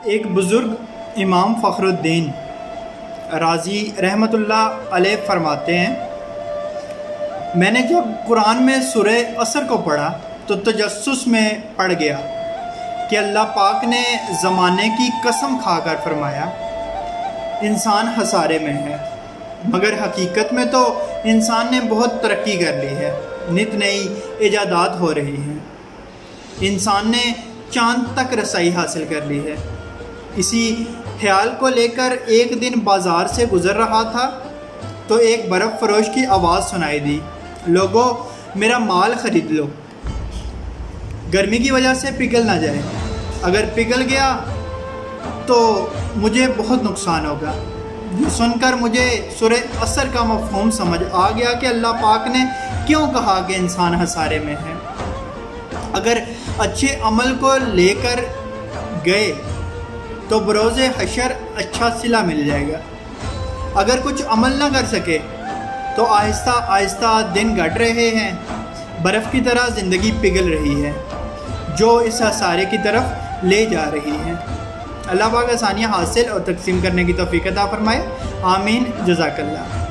ایک بزرگ امام فخر الدین رازی رحمۃ اللہ علیہ فرماتے ہیں، میں نے جب قرآن میں سورہ عصر کو پڑھا تو تجسس میں پڑ گیا کہ اللہ پاک نے زمانے کی قسم کھا کر فرمایا انسان خسارے میں ہے، مگر حقیقت میں تو انسان نے بہت ترقی کر لی ہے، نت نئی ایجادات ہو رہی ہیں، انسان نے چاند تک رسائی حاصل کر لی ہے۔ اسی خیال کو لے کر ایک دن بازار سے گزر رہا تھا تو ایک برف فروش کی آواز سنائی دی، لوگو میرا مال خرید لو، گرمی کی وجہ سے پگھل نہ جائے، اگر پگھل گیا تو مجھے بہت نقصان ہوگا۔ یہ سن کر مجھے سورہ عصر کا مفہوم سمجھ آ گیا کہ اللہ پاک نے کیوں کہا کہ انسان خسارے میں ہے۔ اگر اچھے عمل کو لے کر گئے تو بروز حشر اچھا صلہ مل جائے گا، اگر کچھ عمل نہ کر سکے تو آہستہ آہستہ دن گھٹ رہے ہیں، برف کی طرح زندگی پگھل رہی ہے جو اس خسارے کی طرف لے جا رہی ہے۔ اللہ پاک آسانیاں حاصل اور تقسیم کرنے کی توفیق عطا فرمائے، آمین، جزاک اللہ۔